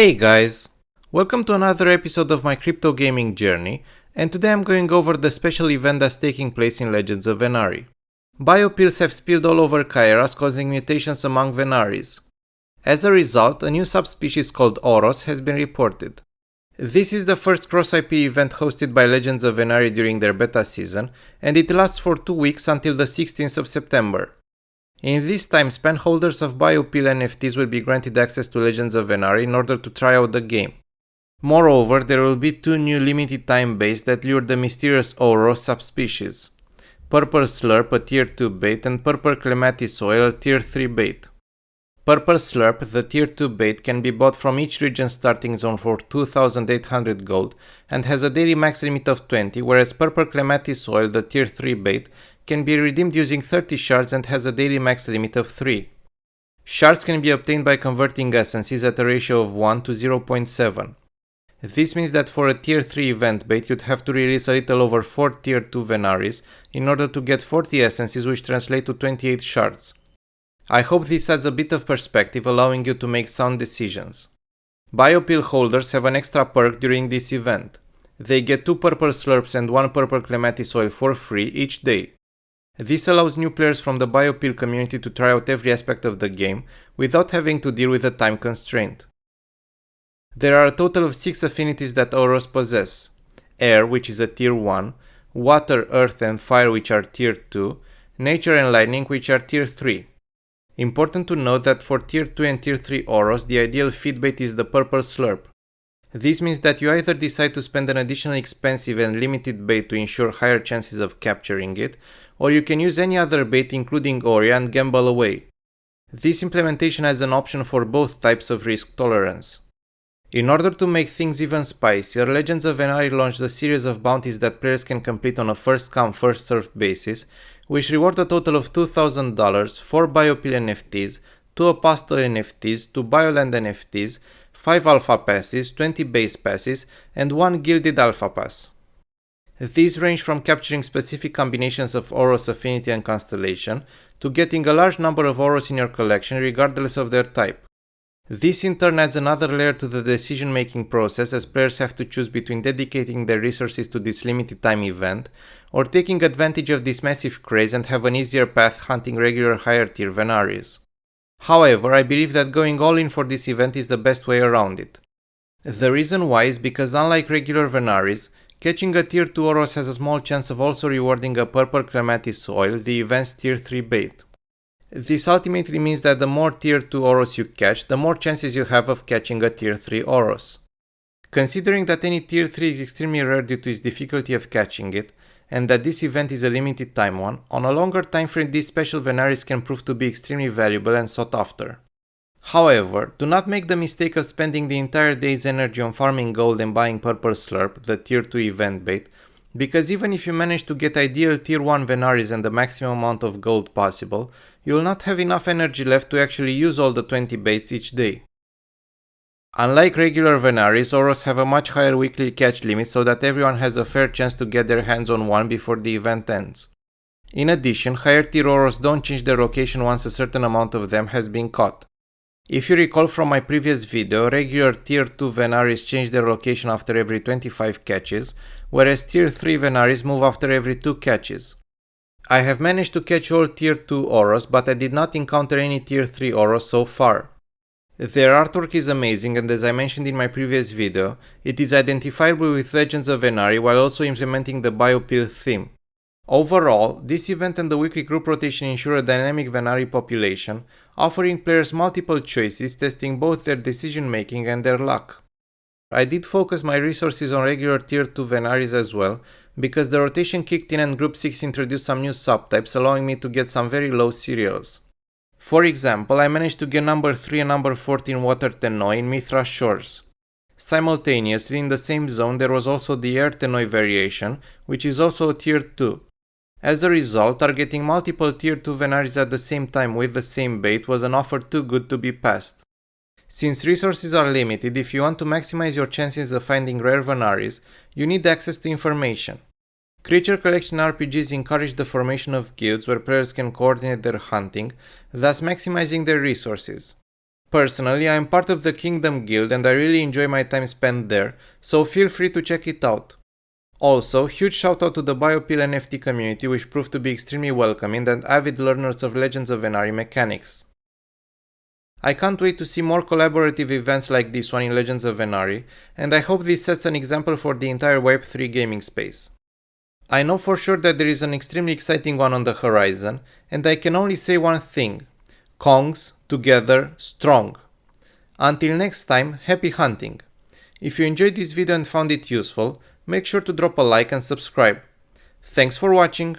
Hey guys! Welcome to another episode of my crypto gaming journey, and today I'm going over the special event that's taking place in Legends of Venari. BYOPills have spilled all over Caerras, causing mutations among Venaris. As a result, a new subspecies called Oros has been reported. This is the first cross-IP event hosted by Legends of Venari during their beta season, and it lasts for 2 weeks until the 16th of September. In this time span, holders of BYOPill NFTs will be granted access to Legends of Venari in order to try out the game. Moreover, there will be 2 new limited time baits that lure the mysterious Oros subspecies: Purple Slurp, a Tier 2 bait, and Purple Clematis Oil, a Tier 3 bait. Purple Slurp, the Tier 2 bait, can be bought from each region starting zone for 2,800 gold and has a daily max limit of 20, whereas Purple Clematis Oil, the Tier 3 bait, can be redeemed using 30 shards and has a daily max limit of 3. Shards can be obtained by converting essences at a ratio of 1 to 0.7. This means that for a Tier 3 event bait, you'd have to release a little over 4 Tier 2 Venaris in order to get 40 essences, which translate to 28 shards. I hope this adds a bit of perspective, allowing you to make sound decisions. BYOPill holders have an extra perk during this event. They get 2 Purple Slurps and 1 Purple Clematis Oil for free each day. This allows new players from the BYOPill community to try out every aspect of the game without having to deal with a time constraint. There are a total of 6 affinities that Oros possess: Air, which is a Tier 1, Water, Earth and Fire, which are Tier 2, Nature and Lightning, which are Tier 3. Important to note that for Tier 2 and Tier 3 Oros, the ideal feed bait is the Purple Slurp. This means that you either decide to spend an additional expensive and limited bait to ensure higher chances of capturing it, or you can use any other bait including Oria and gamble away. This implementation has an option for both types of risk tolerance. In order to make things even spicier, Legends of Venari launched a series of bounties that players can complete on a first-come, first-served basis, which reward a total of $2,000, 4 BYOPill NFTs, 2 Apostle NFTs, 2 Bioland NFTs, 5 Alpha Passes, 20 Base Passes, and 1 Gilded Alpha Pass. These range from capturing specific combinations of Oros affinity and constellation, to getting a large number of Oros in your collection regardless of their type. This in turn adds another layer to the decision-making process, as players have to choose between dedicating their resources to this limited time event, or taking advantage of this massive craze and have an easier path hunting regular higher tier Venaris. However, I believe that going all in for this event is the best way around it. The reason why is because, unlike regular Venaris, catching a Tier 2 Oros has a small chance of also rewarding a Purple Clematis Oil, the event's Tier 3 bait. This ultimately means that the more Tier 2 Oros you catch, the more chances you have of catching a Tier 3 Oros. Considering that any Tier 3 is extremely rare due to its difficulty of catching it, and that this event is a limited time one, on a longer time frame these special Venaris can prove to be extremely valuable and sought after. However, do not make the mistake of spending the entire day's energy on farming gold and buying Purple Slurp, the Tier 2 event bait, because even if you manage to get ideal Tier 1 Venaris and the maximum amount of gold possible, you will not have enough energy left to actually use all the 20 baits each day. Unlike regular Venaris, Oros have a much higher weekly catch limit so that everyone has a fair chance to get their hands on one before the event ends. In addition, higher tier Oros don't change their location once a certain amount of them has been caught. If you recall from my previous video, regular Tier 2 Venaris change their location after every 25 catches, whereas Tier 3 Venaris move after every 2 catches. I have managed to catch all Tier 2 Oros, but I did not encounter any Tier 3 Oros so far. Their artwork is amazing, and as I mentioned in my previous video, it is identifiable with Legends of Venari while also implementing the BYOPill theme. Overall, this event and the weekly group rotation ensure a dynamic Venari population, offering players multiple choices, testing both their decision making and their luck. I did focus my resources on regular Tier 2 Venaris as well, because the rotation kicked in and Group 6 introduced some new subtypes, allowing me to get some very low cereals. For example, I managed to get number 3 and number 14 Water Tenoi in Mithra Shores. Simultaneously, in the same zone there was also the Air Tenoi variation, which is also a Tier 2. As a result, targeting multiple Tier 2 Venaris at the same time with the same bait was an offer too good to be passed. Since resources are limited, if you want to maximize your chances of finding rare Venaris, you need access to information. Creature collection RPGs encourage the formation of guilds where players can coordinate their hunting, thus maximizing their resources. Personally, I am part of the Kingdom Guild and I really enjoy my time spent there, so feel free to check it out. Also, huge shout out to the BYOPill NFT community, which proved to be extremely welcoming and avid learners of Legends of Venari mechanics. I can't wait to see more collaborative events like this one in Legends of Venari, and I hope this sets an example for the entire Web3 gaming space. I know for sure that there is an extremely exciting one on the horizon, and I can only say one thing: Kongs, together, strong. Until next time, happy hunting! If you enjoyed this video and found it useful, make sure to drop a like and subscribe. Thanks for watching!